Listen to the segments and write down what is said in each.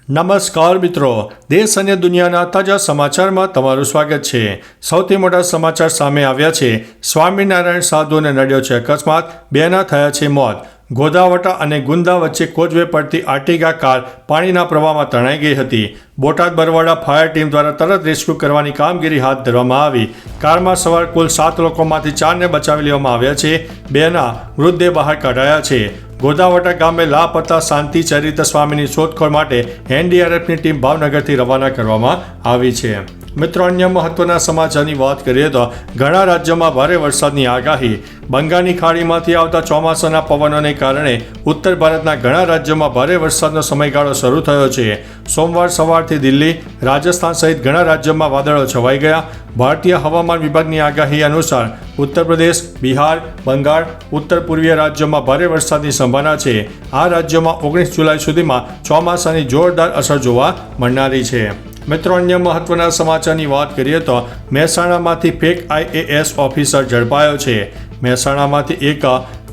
નમસ્કાર મિત્રો, દેશ અને દુનિયાના તાજા સમાચારમાં તમારું સ્વાગત છે। સૌથી મોટા સમાચાર સામે આવ્યા છે। સ્વામિનારાયણ સાધુને નડ્યો છે અકસ્માત, બેના થયા છે મોત। ગોધાવટા અને ગુંદા વચ્ચે કોઝવે પરથી આર્ટિગા કાર પાણીના પ્રવાહમાં તણાઈ ગઈ હતી। બોટાદ બરવાડા ફાયર ટીમ દ્વારા તરત રેસ્ક્યુ કરવાની કામગીરી હાથ ધરવામાં આવી। કારમાં સવાર કુલ 7 લોકોમાંથી 4ને બચાવી લેવામાં આવ્યા છે। બેના મૃતદેહ બહાર કઢાયા છે। ગોધાવટા ગામે લાપતા શાંતિ ચરિત સ્વામીની શોધખોળ માટે એનડીઆરએફની ટીમ ભાવનગરથી રવાના કરવામાં આવી છે। મિત્રો, અન્ય મહત્વના સમાચારની વાત કરીએ તો ઘણા રાજ્યોમાં ભારે વરસાદની આગાહી। બંગાળની ખાડીમાંથી આવતા ચોમાસાના પવનોને કારણે ઉત્તર ભારતના ઘણા રાજ્યોમાં ભારે વરસાદનો સમયગાળો શરૂ થયો છે। સોમવાર સવારથી દિલ્હી, રાજસ્થાન સહિત ઘણા રાજ્યોમાં વાદળો છવાઈ ગયા। ભારતીય હવામાન વિભાગની આગાહી અનુસાર ઉત્તર પ્રદેશ, બિહાર, બંગાળ, ઉત્તર પૂર્વીય રાજ્યોમાં ભારે વરસાદની સંભાવના છે। આ રાજ્યોમાં 19 જુલાઈ સુધીમાં ચોમાસાની જોરદાર અસર જોવા મળનારી છે। મિત્રો, અન્ય મહત્વના સમાચારની વાત કરીએ તો મહેસાણામાંથી ફેક આઈએએસ ઓફિસર ઝડપાયો છે। મહેસાણામાંથી એક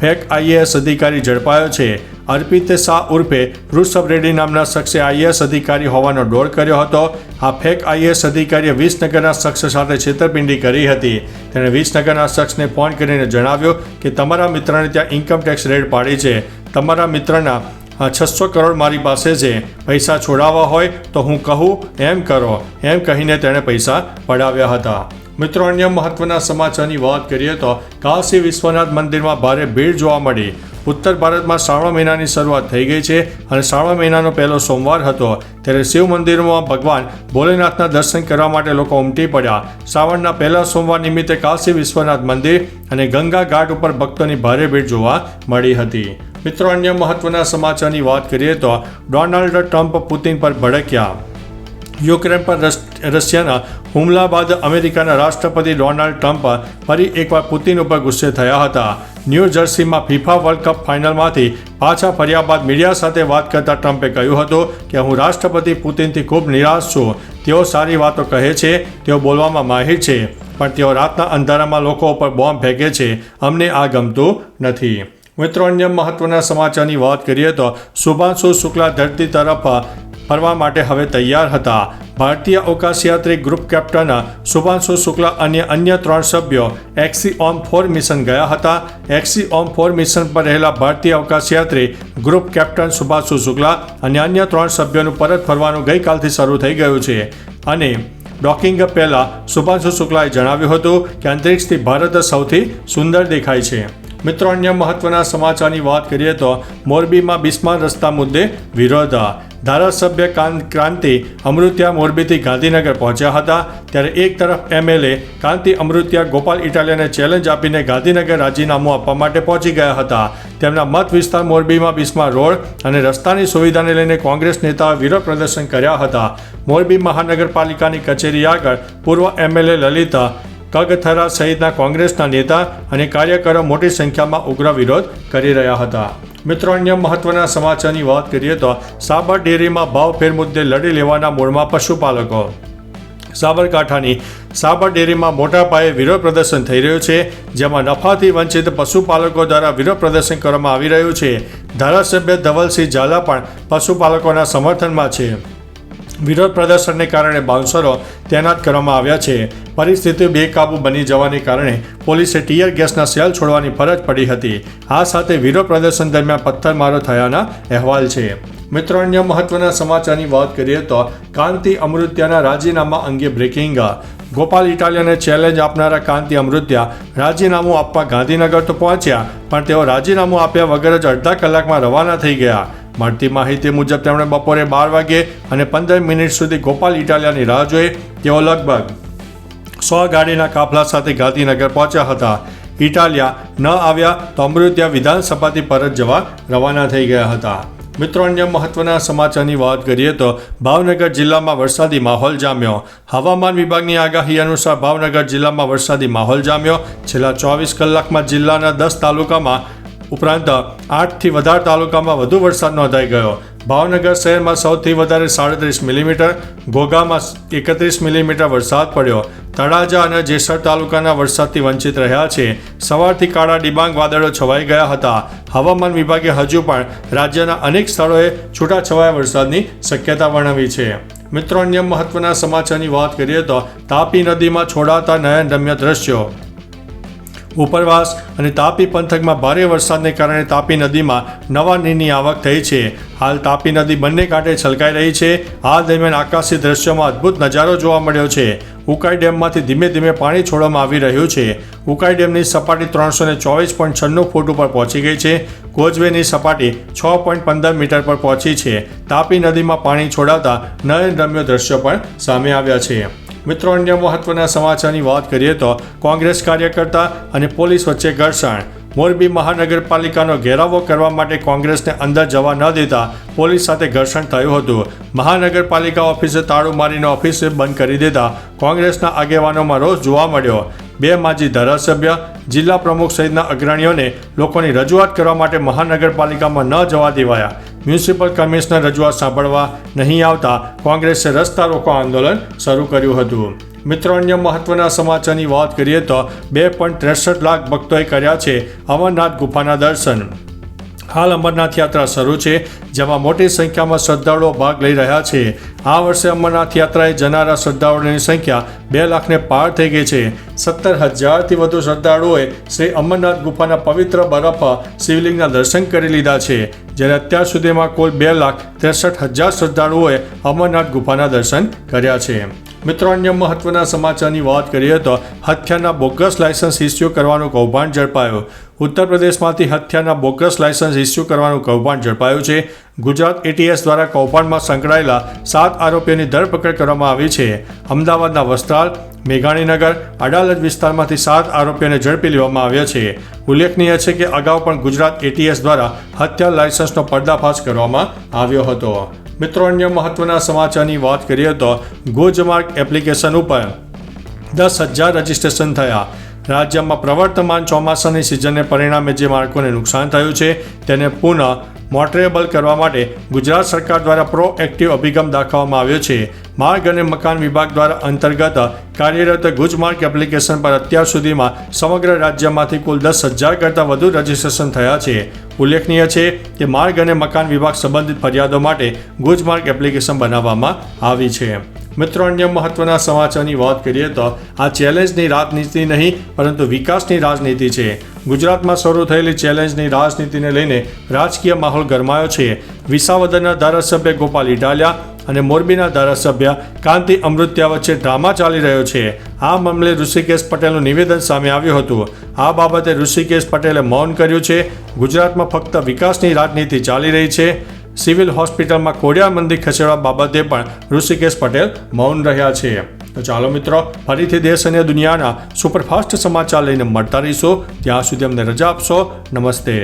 ફેક આઈએએસ અધિકારી ઝડપાયો છે। અર્પિત શાહ ઉર્ફે વૃષભ રેડ્ડી નામના શખ્સે આઈએએસ અધિકારી હોવાનો ડોળ કર્યો હતો। આ ફેક આઈએએસ અધિકારીએ વિસનગરના શખ્સ સાથે છેતરપિંડી કરી હતી। તેણે વિસનગરના શખ્સને ફોન કરીને જણાવ્યું કે તમારા મિત્રને ત્યાં ઇન્કમટેક્સ રેડ પાડી છે। તમારા મિત્રના 600 કરોડ મારી પાસે છે, પૈસા છોડાવવા હોય તો હું કહું એમ કરો, એમ કહીને તેણે પૈસા પડાવ્યા હતા। મિત્રો, અન્ય મહત્વના સમાચારની વાત કરીએ તો કાશી વિશ્વનાથ મંદિરમાં ભારે ભીડ જોવા મળી। ઉત્તર ભારતમાં શ્રાવણ મહિનાની શરૂઆત થઈ ગઈ છે અને શ્રાવણ મહિનાનો પહેલો સોમવાર હતો, ત્યારે શિવ મંદિરોમાં ભગવાન ભોલેનાથના દર્શન કરવા માટે લોકો ઉમટી પડ્યા। શ્રાવણના પહેલા સોમવાર નિમિત્તે કાશી વિશ્વનાથ મંદિર અને ગંગા ઘાટ ઉપર ભક્તોની ભારે ભીડ જોવા મળી હતી। મિત્રો, અન્ય મહત્વના સમાચારની વાત કરીએ તો ડોનાલ્ડ ટ્રમ્પ પુતિન પર ભડક્યા। યુક્રેન પર રશિયાના હુમલા બાદ અમેરિકાના રાષ્ટ્રપતિ ડોનાલ્ડ ટ્રમ્પ ફરી એકવાર પુતિન ઉપર ગુસ્સે થયા હતા। ન્યૂ જર્સીમાં ફિફા વર્લ્ડ કપ ફાઇનલમાંથી પાછા ફર્યા બાદ મીડિયા સાથે વાત કરતા ટ્રમ્પે કહ્યું હતું કે હું રાષ્ટ્રપતિ પુતિનથી ખૂબ નિરાશ છું। તેઓ સારી વાતો કહે છે, તેઓ બોલવામાં માહિર છે, પણ તેઓ રાતના અંધારામાં લોકો ઉપર બોમ્બ ફેંકે છે। અમને આ ગમતું નથી। મિત્રો, અન્ય મહત્વના સમાચારની વાત કરીએ તો શુભાંશુ શુક્લા ધરતી તરફ ફરવા માટે હવે તૈયાર હતા। ભારતીય અવકાશયાત્રી ગ્રુપ કેપ્ટન શુભાંશુ શુક્લા અને અન્ય 3 સભ્યો એક્સિઓમ-4 મિશન ગયા હતા। એક્સિઓમ-4 મિશન પર રહેલા ભારતીય અવકાશયાત્રી ગ્રુપ કેપ્ટન શુભાંશુ શુક્લા અને અન્ય 3 સભ્યોનું પરત ફરવાનું ગઈકાલથી શરૂ થઈ ગયું છે અને ડોકિંગ પહેલાં શુભાંશુ શુક્લાએ જણાવ્યું હતું કે અંતરિક્ષથી ભારત સૌથી સુંદર દેખાય છે। મિત્રો, અન્ય મહત્વના સમાચારની વાત કરીએ તો મોરબીમાં બિસ્માર રસ્તા મુદ્દે વિરોધ। ધારાસભ્ય ક્રાંતિ અમૃત્યા મોરબીથી ગાંધીનગર પહોંચ્યા હતા, ત્યારે એક તરફ એમએલએ ક્રાંતિ અમૃત્યા ગોપાલ ઇટાલિયાને ચેલેન્જ આપીને ગાંધીનગર રાજીનામું આપવા માટે પહોંચી ગયા હતા। તેમના મત વિસ્તાર મોરબીમાં બિસ્માર રોડ અને રસ્તાની સુવિધાને લઈને કોંગ્રેસ નેતાઓએ વિરોધ પ્રદર્શન કર્યા હતા। મોરબી મહાનગરપાલિકાની કચેરી આગળ પૂર્વ એમએલએ લલિત કગથરા સહિતના કોંગ્રેસના નેતા અને કાર્યકરો મોટી સંખ્યામાં ઉગ્ર વિરોધ કરી રહ્યા હતા। મિત્રો, અન્ય મહત્વના સમાચારની વાત કરીએ તો સાબર ડેરીમાં ભાવફેર મુદ્દે લડી લેવાના મૂડમાં પશુપાલકો। સાબરકાંઠાની સાબર ડેરીમાં મોટા પાયે વિરોધ પ્રદર્શન થઈ રહ્યું છે, જેમાં નફાથી વંચિત પશુપાલકો દ્વારા વિરોધ પ્રદર્શન કરવામાં આવી રહ્યું છે। ધારાસભ્ય ધવલસિંહ ઝાલા પણ પશુપાલકોના સમર્થનમાં છે। વિરોધ પ્રદર્શનને કારણે બાઉન્સરો તૈનાત કરવામાં આવ્યા છે। પરિસ્થિતિ બેકાબૂ બની જવાને કારણે પોલીસે ટીયર ગેસના સેલ છોડવાની ફરજ પડી હતી। આ સાથે વિરોધ પ્રદર્શન દરમિયાન પથ્થરમારો થયાના અહેવાલ છે। મિત્રો, અન્ય મહત્વના સમાચારની વાત કરીએ તો કાંતિ અમૃત્યાના રાજીનામા અંગે બ્રેકિંગ। ગોપાલ ઇટાલિયાને ચેલેન્જ આપનારા કાંતિ અમૃત્યા રાજીનામું આપવા ગાંધીનગર તો પહોંચ્યા, પણ તેઓ રાજીનામું આપ્યા વગર જ અડધા કલાકમાં રવાના થઈ ગયા। મળતી માહિતી મુજબ તેમણે બપોરે 12 વાગ્યે અને 15 મિનિટ સુધી ગોપાલ ઇટાલિયાની રાહ જોઈ। તેઓ લગભગ 100 ગાડીના કાફલા સાથે ગાંધીનગર પહોંચ્યા હતા। ઇટાલિયા ન આવ્યા તો અમૃત્યા વિધાનસભાથી પરત જવા રવાના થઈ ગયા હતા। મિત્રો, અન્ય મહત્વના સમાચારની વાત કરીએ તો ભાવનગર જિલ્લામાં વરસાદી માહોલ જામ્યો। હવામાન વિભાગની આગાહી અનુસાર ભાવનગર જિલ્લામાં વરસાદી માહોલ જામ્યો। છેલ્લા 24 કલાકમાં જિલ્લાના 10 તાલુકામાં ઉપરાંત 8થી વધારે તાલુકામાં વધુ વરસાદ નોંધાઈ ગયો। ભાવનગર શહેરમાં સૌથી વધારે 37 મિલીમીટર, ઘોઘામાં 31 મિલીમીટર વરસાદ પડ્યો. તળાજા અને જેસર તાલુકાના વરસાદથી વંચિત રહ્યા છે. સવારથી કાળા ડિબાંગ વાદળો છવાઈ ગયા હતા. હવામાન વિભાગે હજુ પણ રાજ્યના અનેક સ્થળોએ છૂટાછવાયા વરસાદની શક્યતા વર્ણવી છે. મિત્રો, અન્ય મહત્વના સમાચારની વાત કરીએ તો તાપી નદીમાં છોડાતા નયનરમ્ય દ્રશ્યો. ઉપરવાસ અને તાપી પંથકમાં ભારે વરસાદને કારણે તાપી નદીમાં નવા નીરની આવક થઈ છે. હાલ તાપી નદી બંને કાંઠે છલકાઈ રહી છે. આ દરમિયાન આકાશી દ્રશ્યોમાં અદ્ભુત નજારો જોવા મળ્યો છે. ઉકાઈ ડેમમાંથી ધીમે ધીમે પાણી છોડવામાં આવી રહ્યું છે. ઉકાઈ ડેમની સપાટી 324.96 ફૂટ ઉપર પહોંચી ગઈ છે. કોઝવેની સપાટી 6.15 મીટર પર પહોંચી છે. તાપી નદીમાં પાણી છોડાતા નયનરમ્ય દ્રશ્યો પણ સામે આવ્યા છે. મિત્રો, અન્ય મહત્વના સમાચારની વાત કરીએ તો કોંગ્રેસ કાર્યકર્તા અને પોલીસ વચ્ચે ઘર્ષણ. મોરબી મહાનગરપાલિકાનો ઘેરાવો કરવા માટે કોંગ્રેસને અંદર જવા ન દેતા પોલીસ સાથે ઘર્ષણ થયું હતું. મહાનગરપાલિકા ઓફિસે તાળું મારીને ઓફિસે બંધ કરી દેતા કોંગ્રેસના આગેવાનોમાં રોષ જોવા મળ્યો. 2 માજી ધારાસભ્ય, જિલ્લા પ્રમુખ સહિતના અગ્રણીઓને લોકોની રજૂઆત કરવા માટે મહાનગરપાલિકામાં ન જવા દેવાયા. મ્યુનિસિપલ કમિશનર રજૂઆત સાંભળવા નહીં આવતા કોંગ્રેસે રસ્તા રોકો આંદોલન શરૂ કર્યું હતું. મિત્રો, અન્ય મહત્વના સમાચારની વાત કરીએ તો 2.63 લાખ ભક્તોએ કર્યા છે અમરનાથ ગુફાના દર્શન. હાલ અમરનાથ યાત્રા શરૂ છે, જેમાં મોટી સંખ્યામાં શ્રદ્ધાળુઓ ભાગ લઈ રહ્યા છે. આ વર્ષે અમરનાથ યાત્રાએ જનારા શ્રદ્ધાળુઓની સંખ્યા 2 લાખને પાર થઈ ગઈ છે. 17,000થી વધુ શ્રદ્ધાળુઓએ શ્રી અમરનાથ ગુફાના પવિત્ર બરફ શિવલિંગના દર્શન કરી લીધા છે. જ્યારે અત્યાર સુધીમાં કુલ 2,63,000 શ્રદ્ધાળુઓએ અમરનાથ ગુફાના દર્શન કર્યા છે. મિત્રો, અન્ય મહત્વના સમાચારની વાત કરીએ તો હથિયારના બોગસ લાયસન્સ ઇસ્યુ કરવાનું કૌભાંડ ઝડપાયું. ઉત્તર પ્રદેશમાંથી હથિયારના બોગસ લાયસન્સ ઇસ્યુ કરવાનું કૌભાંડ ઝડપાયું છે. ગુજરાત ATS દ્વારા કૌભાંડમાં સંકળાયેલા 7 આરોપીઓની ધરપકડ કરવામાં આવી છે. અમદાવાદના વસ્ત્રાલ, મેઘાણીનગર, અડાલજ વિસ્તારમાંથી 7 આરોપીઓને ઝડપી લેવામાં આવ્યા છે. ઉલ્લેખનીય છે કે અગાઉ પણ ગુજરાત ATS દ્વારા હથિયાર લાયસન્સનો પર્દાફાશ કરવામાં આવ્યો હતો. મિત્રો, અન્ય મહત્વના સમાચારની વાત કરીએ તો ગુજમાર્ગ એપ્લિકેશન ઉપર 10,000 રજીસ્ટ્રેશન થયા. રાજ્યમાં પ્રવર્તમાન ચોમાસાની સિઝનને પરિણામે જે માર્ગોને નુકસાન થયું છે તેને પુનઃ મોટરેબલ કરવા માટે ગુજરાત સરકાર દ્વારા પ્રોએક્ટિવ અભિગમ દાખવવામાં આવ્યો છે. માર્ગ અને મકાન વિભાગ દ્વારા અંતર્ગત કાર્યરત ગુજમાર્ગ એપ્લિકેશન પર અત્યાર સુધીમાં સમગ્ર રાજ્યમાંથી કુલ 10,000 કરતાં વધુ રજીસ્ટ્રેશન થયા છે. ઉલ્લેખનીય છે કે માર્ગ અને મકાન વિભાગ સંબંધિત ફરિયાદો માટે ગુજમાર્ગ એપ્લિકેશન બનાવવામાં આવી છે. મિત્રો, અન્ય મહત્વના સમાચારની વાત કરીએ તો આ ચેલેન્જની રાજનીતિ નહીં પરંતુ વિકાસની રાજનીતિ છે. ગુજરાતમાં શરૂ થયેલી ચેલેન્જની રાજનીતિને લઈને રાજકીય માહોલ ગરમાયો છે. વિસાવદરના ધારાસભ્ય ગોપાલ ઇટાલિયા અને મોરબીના ધારાસભ્ય કાંતિ અમૃત્યા વચ્ચે ડ્રામા ચાલી રહ્યો છે. આ મામલે ઋષિકેશ પટેલનું નિવેદન સામે આવ્યું હતું. આ બાબતે ઋષિકેશ પટેલે મૌન કર્યું છે. ગુજરાતમાં ફક્ત વિકાસની રાજનીતિ ચાલી રહી છે. સિવિલ હોસ્પિટલમાં કોડિયા મંદિર ખસેડવા બાબતે પણ ઋષિકેશ પટેલ મૌન રહ્યા છે. તો ચાલો મિત્રો, ફરીથી દેશ અને દુનિયાના સુપરફાસ્ટ સમાચાર લઈને મળતા રહીશું. ત્યાં સુધી અમને રજા આપશો. નમસ્તે.